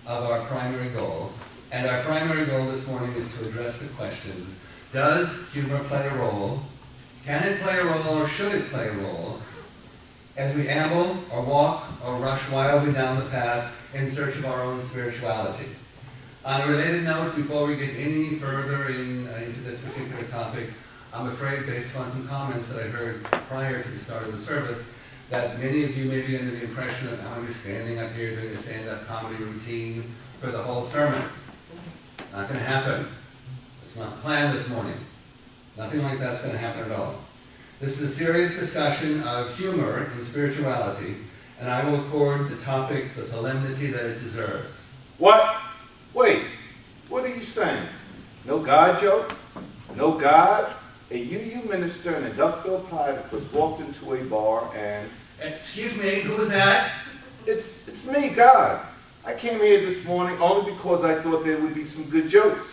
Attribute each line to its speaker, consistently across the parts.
Speaker 1: of our primary goal. And our primary goal this morning is to address the questions: does humor play a role? Can it play a role, or should it play a role as we amble or walk or rush wildly down the path in search of our own spirituality? On a related note, before we get any further into this particular topic, I'm afraid, based on some comments that I heard prior to the start of the service, that many of you may be under the impression that I'm going to be standing up here doing a stand-up comedy routine for the whole sermon. Not going to happen. It's not the plan this morning. Nothing like that's going to happen at all. This is a serious discussion of humor and spirituality, and I will accord the topic the solemnity that it deserves.
Speaker 2: What? Wait, what are you saying? No God joke? No God? A UU minister in a duckbill platypus walked into a bar and...
Speaker 1: Excuse me, who was that?
Speaker 2: It's me, God. I came here this morning only because I thought there would be some good jokes.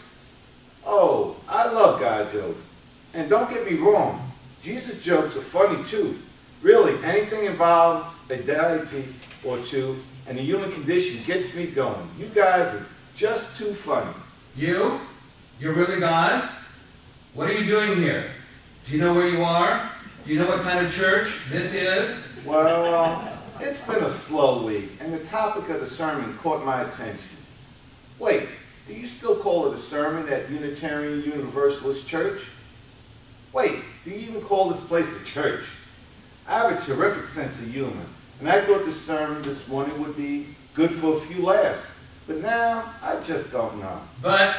Speaker 2: Oh, I love God jokes. And don't get me wrong, Jesus jokes are funny too. Really, anything involves a deity or two and the human condition gets me going. You guys are just too funny.
Speaker 1: You? You're really God? What are you doing here? Do you know where you are? Do you know what kind of church this is?
Speaker 2: Well, it's been a slow week, and the topic of the sermon caught my attention. Wait, do you still call it a sermon at Unitarian Universalist Church? Wait, do you even call this place a church? I have a terrific sense of humor, and I thought the sermon this morning would be good for a few laughs. But now, I just don't know.
Speaker 1: But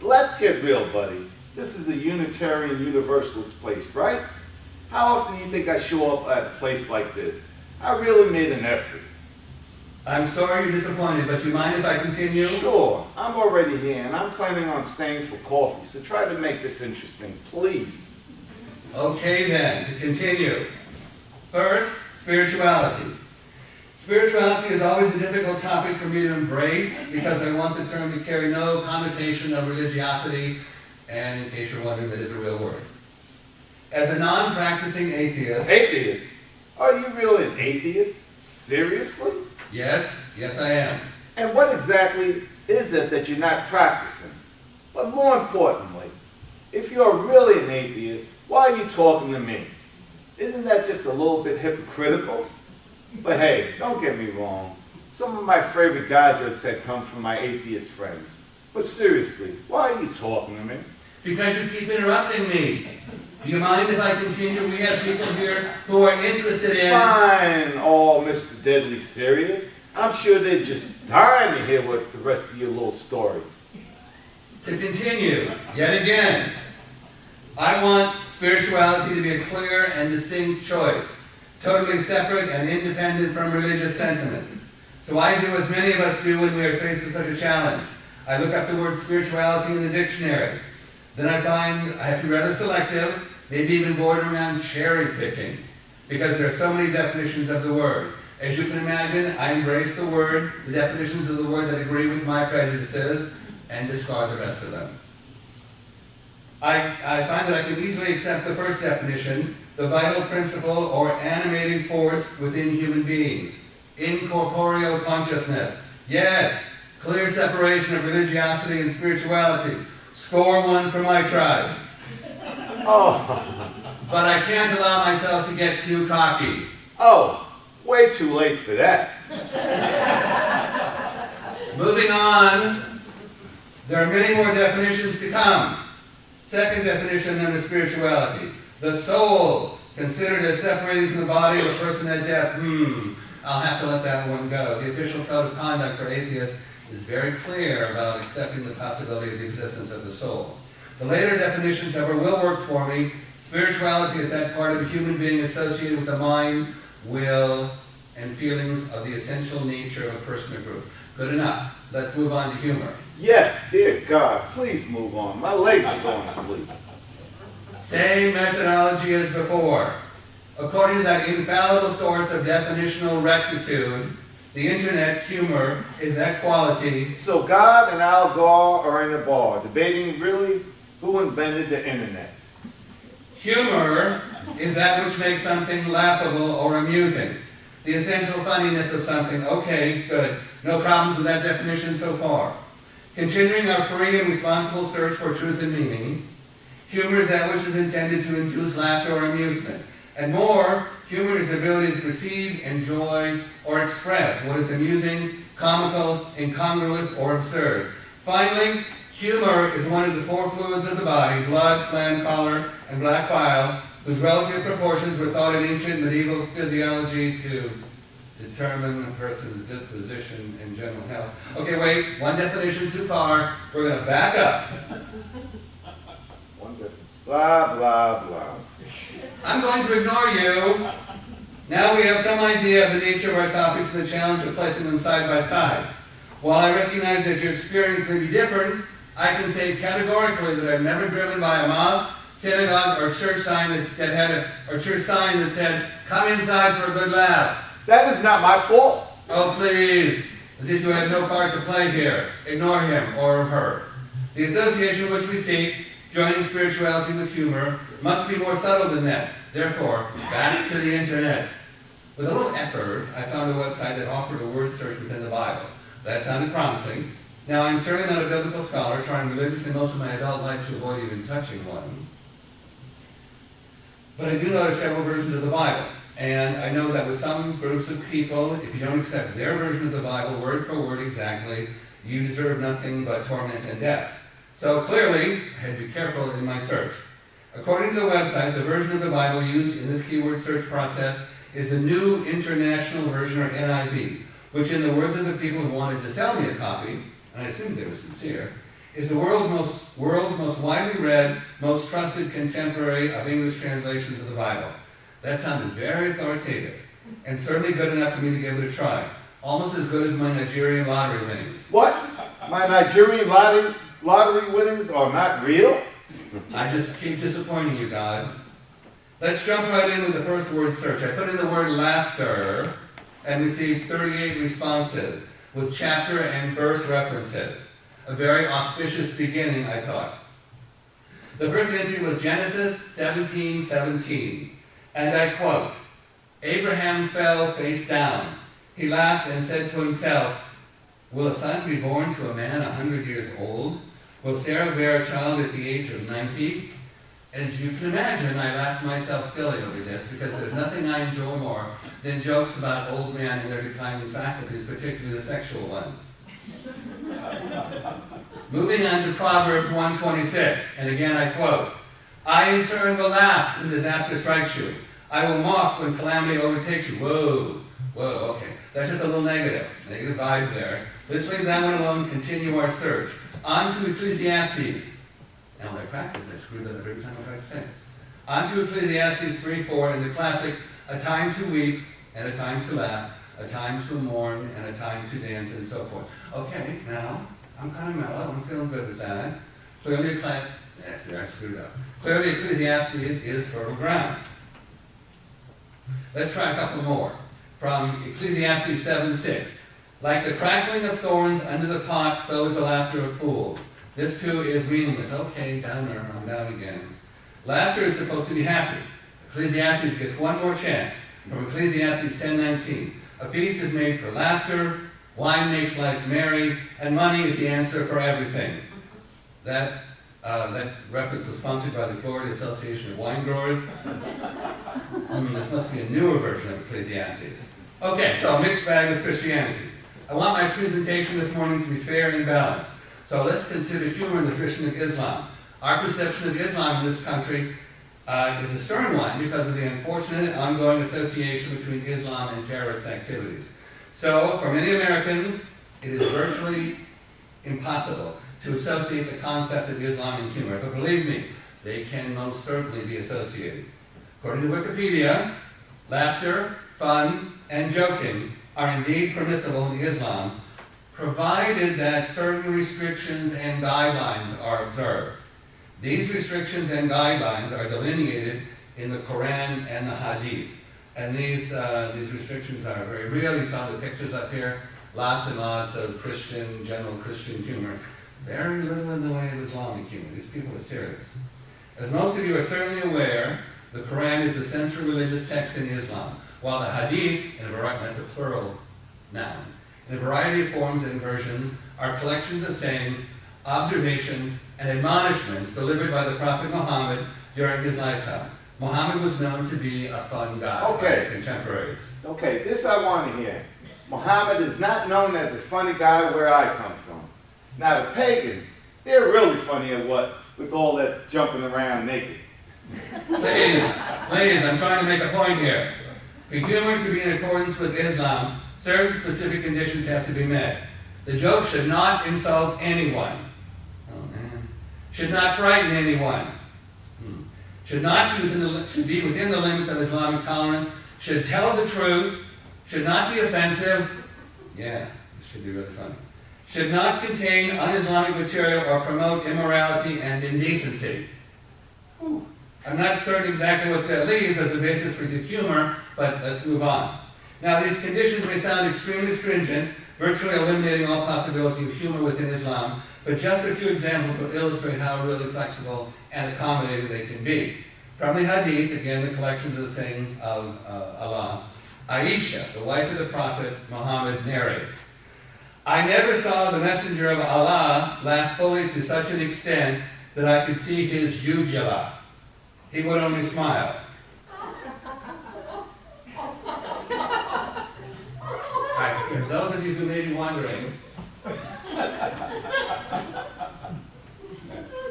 Speaker 2: let's get real, buddy. This is a Unitarian Universalist place, right? How often do you think I show up at a place like this? I really made an effort.
Speaker 1: I'm sorry you're disappointed, but do you mind if I continue?
Speaker 2: Sure. I'm already here, and I'm planning on staying for coffee, so try to make this interesting, please.
Speaker 1: Okay then, to continue. First, spirituality. Spirituality is always a difficult topic for me to embrace because I want the term to carry no connotation of religiosity, and in case you're wondering, that is a real word. As a non-practicing atheist...
Speaker 2: Atheist? Are you really an atheist? Seriously?
Speaker 1: Yes I am.
Speaker 2: And what exactly is it that you're not practicing? But more importantly, if you're really an atheist, why are you talking to me? Isn't that just a little bit hypocritical? But hey, don't get me wrong. Some of my favorite God jokes had come from my atheist friends. But seriously, why are you talking to me?
Speaker 1: Because you keep interrupting me. Do you mind if I continue? We have people here who are interested in...
Speaker 2: Fine, all Mr. Deadly serious. I'm sure they're just dying to hear what the rest of your little story.
Speaker 1: To continue, yet again, I want spirituality to be a clear and distinct choice, totally separate and independent from religious sentiments. So I do as many of us do when we are faced with such a challenge. I look up the word spirituality in the dictionary. Then I find I have to be rather selective, maybe even bordering on cherry picking, because there are so many definitions of the word. As you can imagine, I embrace the word, the definitions of the word that agree with my prejudices, and discard the rest of them. I find that I can easily accept the first definition, the vital principle or animating force within human beings. Incorporeal consciousness. Yes, clear separation of religiosity and spirituality. Score one for my tribe.
Speaker 2: Oh.
Speaker 1: But I can't allow myself to get too cocky.
Speaker 2: Oh, way too late for that.
Speaker 1: Moving on, there are many more definitions to come. Second definition under spirituality. The soul, considered as separating from the body of a person at death. I'll have to let that one go. The official code of conduct for atheists is very clear about accepting the possibility of the existence of the soul. The later definitions, however, will work for me. Spirituality is that part of a human being associated with the mind, will, and feelings of the essential nature of a person or group. Good enough. Let's move on to humor.
Speaker 2: Yes, dear God, please move on. My legs are going to sleep.
Speaker 1: Same methodology as before. According to that infallible source of definitional rectitude, the internet, humor, is that quality.
Speaker 2: So God and Al Gore are in a bar, debating really who invented the internet.
Speaker 1: Humor is that which makes something laughable or amusing. The essential funniness of something. Okay, good. No problems with that definition so far. Continuing our free and responsible search for truth and meaning. Humor is that which is intended to induce laughter or amusement. And more, humor is the ability to perceive, enjoy, or express what is amusing, comical, incongruous, or absurd. Finally, humor is one of the four fluids of the body, blood, phlegm, choler, and black bile, whose relative proportions were thought in ancient medieval physiology to determine a person's disposition and general health. Okay, wait, one definition too far. We're going to back up.
Speaker 2: One definition. Blah, blah, blah.
Speaker 1: I'm going to ignore you. Now we have some idea of the nature of our topics and the challenge of placing them side by side. While I recognize that your experience may be different, I can say categorically that I've never driven by a mosque, synagogue, or church sign that said, "Come inside for a good laugh."
Speaker 2: That is not my fault.
Speaker 1: Oh, please. As if you had no part to play here. Ignore him or her. The association which we seek, joining spirituality with humor, must be more subtle than that. Therefore, back to the internet. With a little effort, I found a website that offered a word search within the Bible. That sounded promising. Now, I'm certainly not a biblical scholar, trying religiously most of my adult life to avoid even touching one. But I do know there are several versions of the Bible. And I know that with some groups of people, if you don't accept their version of the Bible, word for word exactly, you deserve nothing but torment and death. So clearly, I had to be careful in my search. According to the website, the version of the Bible used in this keyword search process is the New International Version, or NIV, which in the words of the people who wanted to sell me a copy, and I assumed they were sincere, is the world's most widely read, most trusted contemporary of English translations of the Bible. That sounded very authoritative, and certainly good enough for me to give it a try. Almost as good as my Nigerian lottery winnings.
Speaker 2: What? My Nigerian lottery winnings are not real?
Speaker 1: I just keep disappointing you, God. Let's jump right in with the first word search. I put in the word laughter and received 38 responses with chapter and verse references. A very auspicious beginning, I thought. The first entry was Genesis 17:17. And I quote, "Abraham fell face down. He laughed and said to himself, 'Will a son be born to a man 100 years old? Will Sarah bear a child at the age of 90? As you can imagine, I laughed myself silly over this because there's nothing I enjoy more than jokes about old men and their declining faculties, particularly the sexual ones. Moving on to Proverbs 1:26, and again I quote, "I in turn will laugh when disaster strikes you. I will mock when calamity overtakes you." Whoa, okay. That's just a little negative vibe there. Let's leave that one alone and continue our search. On to Ecclesiastes. Now when I practice, I screw that up every time I try to say it. On to Ecclesiastes 3:4 and the classic, "A time to weep and a time to laugh, a time to mourn and a time to dance," and so forth. Okay, now, I'm kind of mellow. I'm feeling good with that. Clearly, I screwed up. Clearly, Ecclesiastes is fertile ground. Let's try a couple more. From Ecclesiastes 7:6. "Like the crackling of thorns under the pot, so is the laughter of fools. This too is meaningless." Okay, downer, I'm down again. Laughter is supposed to be happy. Ecclesiastes gets one more chance. From Ecclesiastes 10:19. "A feast is made for laughter, wine makes life merry, and money is the answer for everything." That reference was sponsored by the Florida Association of Wine Growers. This must be a newer version of Ecclesiastes. Okay, so a mixed bag with Christianity. I want my presentation this morning to be fair and balanced. So let's consider humor in the tradition of Islam. Our perception of Islam in this country is a stern one because of the unfortunate and ongoing association between Islam and terrorist activities. So, for many Americans, it is virtually impossible to associate the concept of Islam and humor. But believe me, they can most certainly be associated. According to Wikipedia, laughter, fun, and joking are indeed permissible in Islam, provided that certain restrictions and guidelines are observed. These restrictions and guidelines are delineated in the Quran and the Hadith. And these restrictions are very real. You saw the pictures up here. Lots and lots of general Christian humor. Very little in the way of Islamic humor. These people are serious. As most of you are certainly aware, the Quran is the central religious text in Islam, while the Hadith, that's a plural noun, in a variety of forms and versions, are collections of sayings, observations, and admonishments delivered by the Prophet Muhammad during his lifetime. Muhammad was known to be a fun guy by his contemporaries.
Speaker 2: Okay, this I want to hear. Muhammad is not known as a funny guy where I come from. Now the pagans, they're really funny at what with all that jumping around naked.
Speaker 1: Please, I'm trying to make a point here. For humor to be in accordance with Islam, certain specific conditions have to be met. The joke should not insult anyone. Oh man. Should not frighten anyone. Should be within the limits of Islamic tolerance. Should tell the truth. Should not be offensive. Yeah, this should be really funny. Should not contain un-Islamic material or promote immorality and indecency. Whew. I'm not certain exactly what that leaves as the basis for the humor, but let's move on. Now, these conditions may sound extremely stringent, virtually eliminating all possibility of humor within Islam, but just a few examples will illustrate how really flexible and accommodating they can be. From the Hadith, again, the collections of the sayings of Allah, Aisha, the wife of the Prophet Muhammad, narrates, "I never saw the Messenger of Allah laugh fully to such an extent that I could see his uvula. He would only smile." Right, for those of you who may be wondering,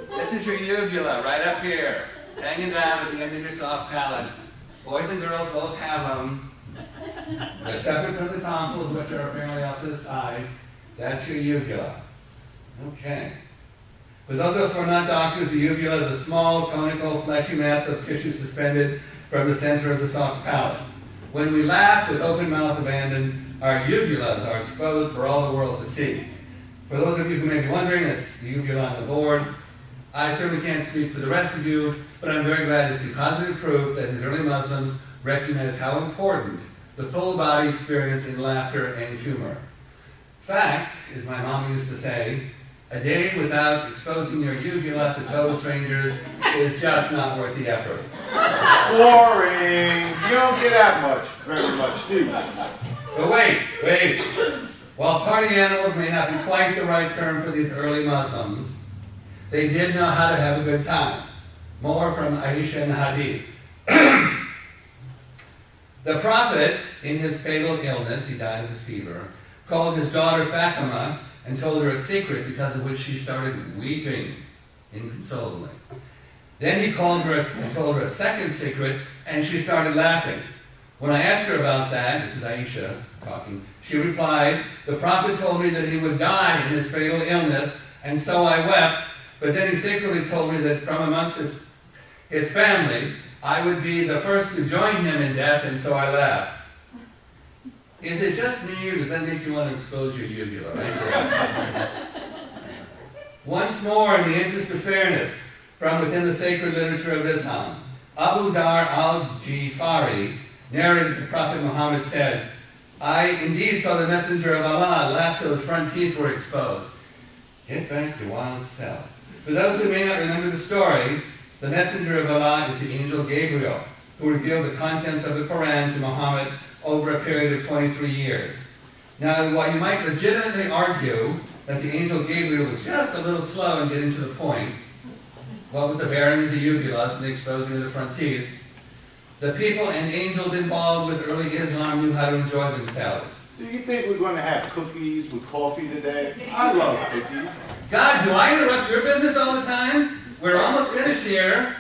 Speaker 1: this is your uvula right up here, hanging down at the end of your soft palate. Boys and girls both have them. They're separate from the tonsils, which are apparently out to the side. That's your uvula. Okay. For those of us who are not doctors, the uvula is a small, conical, fleshy mass of tissue suspended from the center of the soft palate. When we laugh with open mouth abandon, our uvulas are exposed for all the world to see. For those of you who may be wondering, it's the uvula on the board. I certainly can't speak for the rest of you, but I'm very glad to see positive proof that these early Muslims recognize how important the full body experience in laughter and humor. Fact, as my mom used to say, a day without exposing your uvula to total strangers is just not worth the effort.
Speaker 2: Boring. You don't get out much, very much, do you?
Speaker 1: But wait. While party animals may not be quite the right term for these early Muslims, they did know how to have a good time. More from Aisha and the Hadith. The Prophet, in his fatal illness, he died of a fever, called his daughter Fatima and told her a secret because of which she started weeping inconsolably. Then he called her and told her a second secret, and she started laughing. When I asked her about that, this is Aisha talking, she replied, "The Prophet told me that he would die in his fatal illness, and so I wept, but then he secretly told me that from amongst his family, I would be the first to join him in death, and so I laughed." Is it just me, or does that make you want to expose your uvula right there? Once more, in the interest of fairness, from within the sacred literature of Islam, Abu Dar al-Ghifari narrated the Prophet Muhammad said, "I indeed saw the Messenger of Allah laugh till his front teeth were exposed." Get back your wild self. For those who may not remember the story, the Messenger of Allah is the angel Gabriel, who revealed the contents of the Quran to Muhammad over a period of 23 years. Now, while you might legitimately argue that the angel Gabriel was just a little slow in getting to the point, what with the bearing of the uvulas and the exposing of the front teeth, the people and angels involved with early Islam knew how to enjoy themselves.
Speaker 2: Do you think we're going to have cookies with coffee today? I love cookies.
Speaker 1: God, do I interrupt your business all the time? We're almost finished here.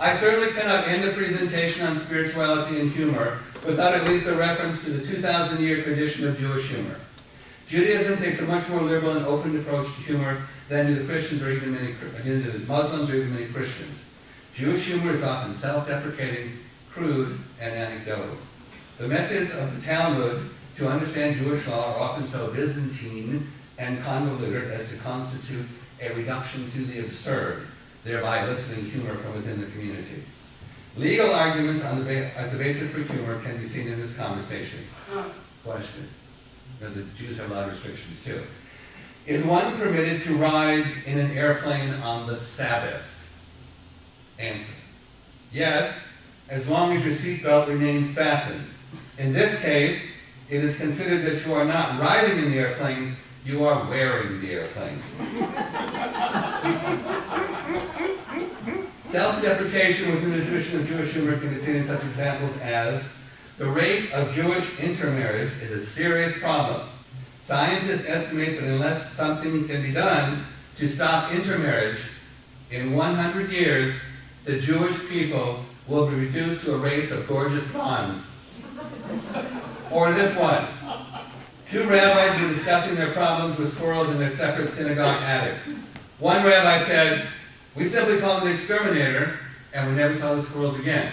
Speaker 1: I certainly cannot end a presentation on spirituality and humor without at least a reference to the 2,000-year tradition of Jewish humor. Judaism takes a much more liberal and open approach to humor than do the Christians or even the Muslims or even many Christians. Jewish humor is often self-deprecating, crude, and anecdotal. The methods of the Talmud to understand Jewish law are often so Byzantine and convoluted as to constitute a reduction to the absurd, thereby eliciting humor from within the community. Legal arguments as the basis for humor can be seen in this conversation. Question. Now, the Jews have a lot of restrictions too. Is one permitted to ride in an airplane on the Sabbath? Answer. Yes, as long as your seatbelt remains fastened. In this case, it is considered that you are not riding in the airplane, you are wearing the airplane. Self-deprecation within the tradition of Jewish humor can be seen in such examples as the rate of Jewish intermarriage is a serious problem. Scientists estimate that unless something can be done to stop intermarriage, in 100 years, the Jewish people will be reduced to a race of gorgeous blondes. Or this one. Two rabbis were discussing their problems with squirrels in their separate synagogue attics. One rabbi said, "We simply called an exterminator, and we never saw the squirrels again."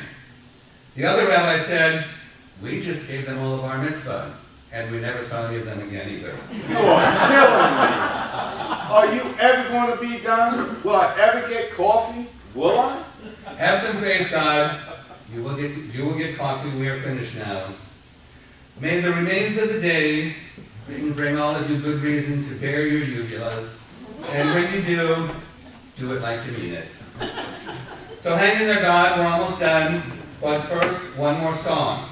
Speaker 1: The other rabbi said, "We just gave them all of our mitzvah, and we never saw any of them again either."
Speaker 2: You are killing me. Are you ever going to be done? Will I ever get coffee? Will I?
Speaker 1: Have some faith, God. You will get coffee. We are finished now. May the remains of the day bring all of you good reason to bear your uvulas. And when you do it like you mean it. So hang in there, God. We're almost done. But first, one more song.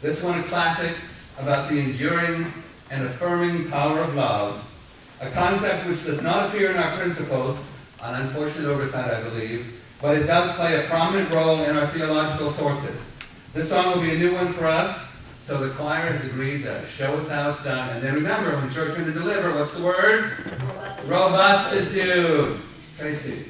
Speaker 1: This one a classic about the enduring and affirming power of love, a concept which does not appear in our principles, an unfortunate oversight, I believe, but it does play a prominent role in our theological sources. This song will be a new one for us, so the choir has agreed to show us how it's done. And then remember, when church going to deliver, what's the word? Robustitude. Tracy.